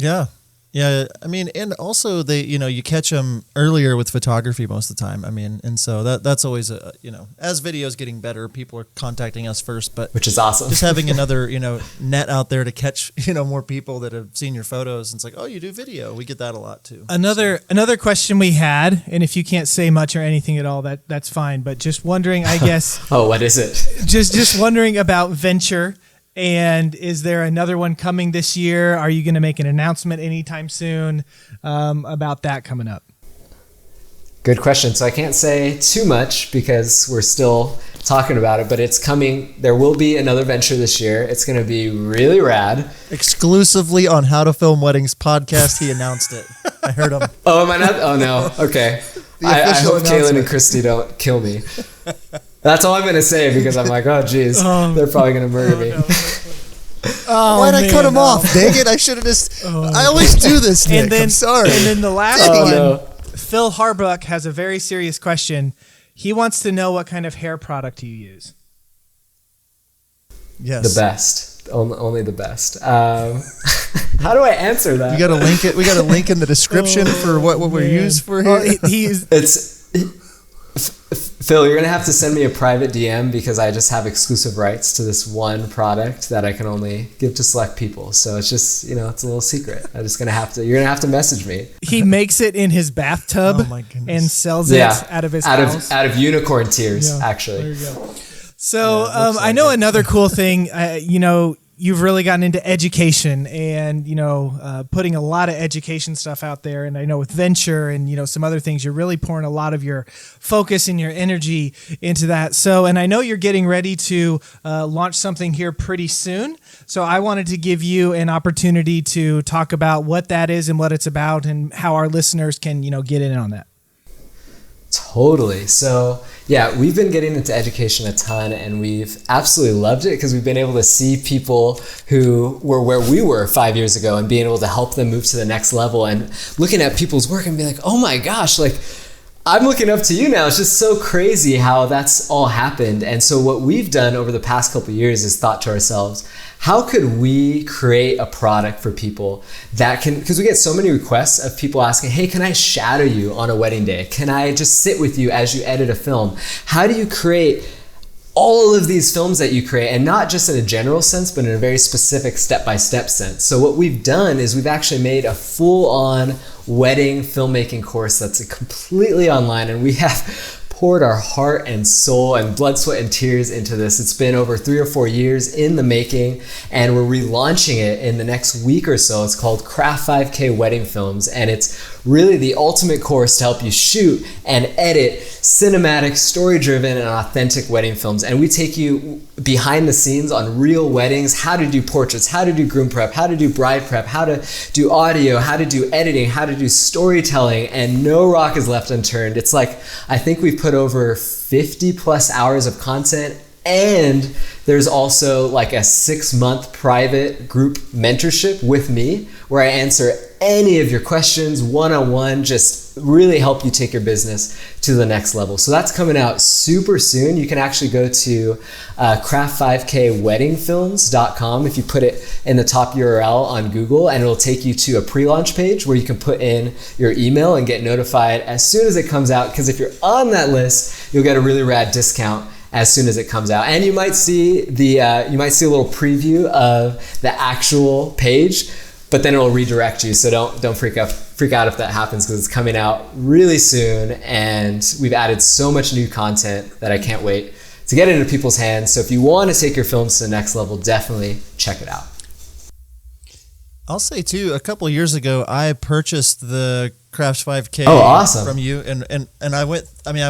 Yeah, I mean, and also you catch them earlier with photography most of the time. I mean, and so that's always as video's getting better, people are contacting us first, but which is awesome. Just having another, net out there to catch, more people that have seen your photos. And it's like, oh, you do video. We get that a lot too. Another question we had, and if you can't say much or anything at all, that's fine. But just wondering, I guess. Oh, what is it? Just wondering about venture. And is there another one coming this year? Are you going to make an announcement anytime soon about that coming up? Good question. So I can't say too much because we're still talking about it, but it's coming. There will be another venture this year. It's going to be really rad. Exclusively on How to Film Weddings podcast, he announced it. I heard him. Oh, am I not? Oh, no. Okay. I hope Kaylin and Christy don't kill me. That's all I'm going to say, because I'm like, oh, geez, they're probably going to murder me. No. Why'd I cut him off? Dang it. I should have just... I always do this, Nick. I'm sorry. And then the last one, Phil Harbuck has a very serious question. He wants to know what kind of hair product you use. Yes. The best. Only the best. How do I answer that? You got to link it. We got a link in the description for what we use for here. Phil, you're going to have to send me a private DM, because I just have exclusive rights to this one product that I can only give to select people. So it's just, it's a little secret. You're going to have to message me. He makes it in his bathtub and sells it out of his house. Out of unicorn tears, actually. There you go. So I know another cool thing, you've really gotten into education and, putting a lot of education stuff out there. And I know with venture and, some other things, you're really pouring a lot of your focus and your energy into that. So, and I know you're getting ready to launch something here pretty soon. So I wanted to give you an opportunity to talk about what that is and what it's about and how our listeners can, get in on that. Totally. So yeah, we've been getting into education a ton, and we've absolutely loved it, because we've been able to see people who were where we were 5 years ago and being able to help them move to the next level, and looking at people's work and be like, oh my gosh, like I'm looking up to you now. It's just so crazy how that's all happened. And so what we've done over the past couple of years is thought to ourselves, how could we create a product for people that can, because we get so many requests of people asking, hey, can I shadow you on a wedding day? Can I just sit with you as you edit a film? How do you create all of these films that you create, and not just in a general sense, but in a very specific step-by-step sense? So what we've done is we've actually made a full-on wedding filmmaking course that's completely online, and we have poured our heart and soul and blood, sweat, and tears into this. It's been over 3 or 4 years in the making, and we're relaunching it in the next week or so. It's called Craft 5K Wedding Films, and it's really the ultimate course to help you shoot and edit cinematic, story-driven, and authentic wedding films. And we take you behind the scenes on real weddings, how to do portraits, how to do groom prep, how to do bride prep, how to do audio, how to do editing, how to do storytelling, and no rock is left unturned. It's like, I think we've put over 50 plus hours of content, and there's also like a 6-month private group mentorship with me where I answer any of your questions one-on-one, just really help you take your business to the next level. So that's coming out super soon. You can actually go to craft5kweddingfilms.com if you put it in the top URL on Google, and it'll take you to a pre-launch page where you can put in your email and get notified as soon as it comes out, because if you're on that list, you'll get a really rad discount as soon as it comes out. And you might see a little preview of the actual page, but then it'll redirect you. So don't freak out if that happens, because it's coming out really soon, and we've added so much new content that I can't wait to get into people's hands. So if you want to take your films to the next level, definitely check it out. I'll say too, a couple of years ago, I purchased the Craft 5K from you, and I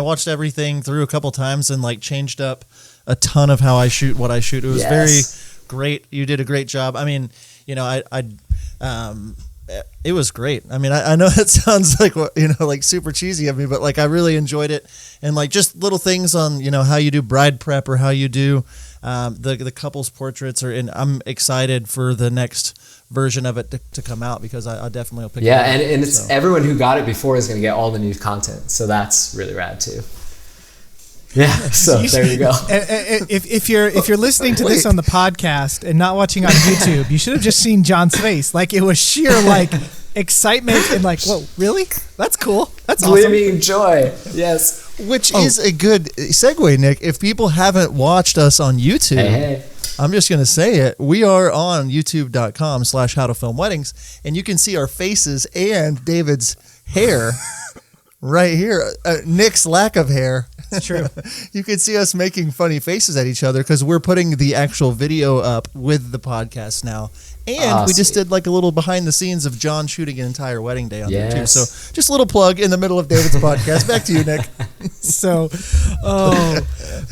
watched everything through a couple times and like changed up a ton of how I shoot what I shoot. It was very great. You did a great job. I mean, you know, it was great. I mean, I know it sounds like, you know, like super cheesy of me, but like I really enjoyed it. And like just little things on, you know, how you do bride prep or how you do the couple's portraits and I'm excited for the next version of it to come out because I definitely will pick it up. Yeah, and it's everyone who got it before is going to get all the new content. So that's really rad too. Yeah, so there you go. If you're listening to this on the podcast and not watching on YouTube, you should have just seen John's face. Like it was sheer like excitement and like, whoa, really? That's cool. That's awesome. Gleaming joy. Yes. Which is a good segue, Nick. If people haven't watched us on YouTube, hey. I'm just going to say it. We are on youtube.com/howtofilmweddings, and you can see our faces and David's hair right here. Nick's lack of hair. It's true. You can see us making funny faces at each other because we're putting the actual video up with the podcast now. And we just did like a little behind the scenes of John shooting an entire wedding day on there too. So just a little plug in the middle of David's podcast. Back to you, Nick. So, oh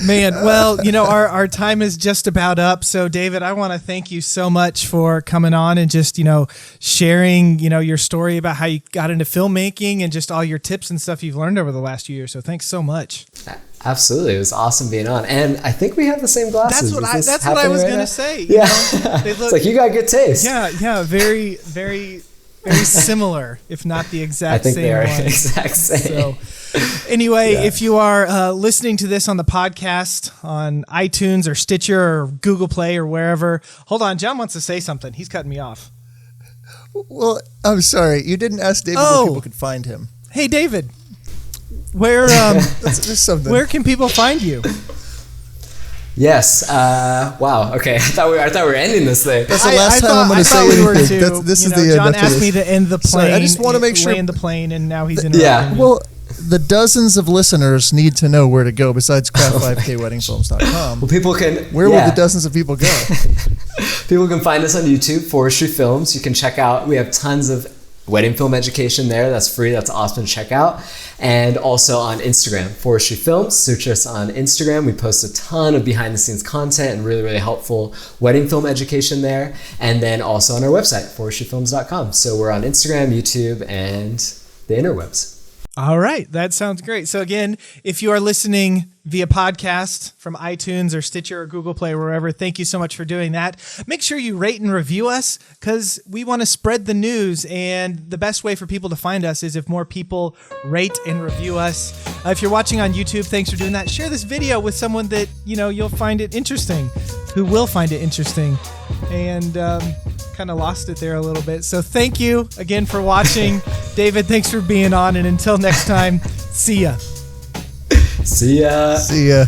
man. Well, you know, our time is just about up. So David, I want to thank you so much for coming on and just, you know, sharing, you know, your story about how you got into filmmaking and just all your tips and stuff you've learned over the last few years. So thanks so much. Absolutely. It was awesome being on. And I think we have the same glasses. That's what I was going to say. Yeah. They look, it's like you got good taste. Yeah. Very, very, very similar, if not the exact same. I think they are exact same. So anyway, if you are listening to this on the podcast on iTunes or Stitcher or Google Play or wherever, hold on. John wants to say something. He's cutting me off. Well, I'm sorry. You didn't ask David where people could find him. Hey, David. Where where can people find you? Yes. Wow. Okay. I thought we were ending this thing. That's the last time I'm going to say anything. This is the John asked me to end the plane. Sorry, I just want to make sure. Land the plane, and now he's interrupting. Yeah. Me. Well, the dozens of listeners need to know where to go besides craft5kweddingfilms.com. Well, people can. Where will the dozens of people go? People can find us on YouTube, Forestry Films. You can check out. We have tons of wedding film education there. That's free. That's awesome to check out. And also on Instagram, Forestry Films. Search us on Instagram. We post a ton of behind the scenes content and really, really helpful wedding film education there. And then also on our website, forestryfilms.com. So we're on Instagram, YouTube, and the interwebs. All right. That sounds great. So again, if you are listening via podcast from iTunes or Stitcher or Google Play or wherever, thank you so much for doing that. Make sure you rate and review us because we want to spread the news. And the best way for people to find us is if more people rate and review us. If you're watching on YouTube, thanks for doing that. Share this video with someone that, you know, you'll find it interesting, who will find it interesting. And kind of lost it there a little bit. So thank you again for watching. David, thanks for being on. And until next time, see ya. See ya. See ya.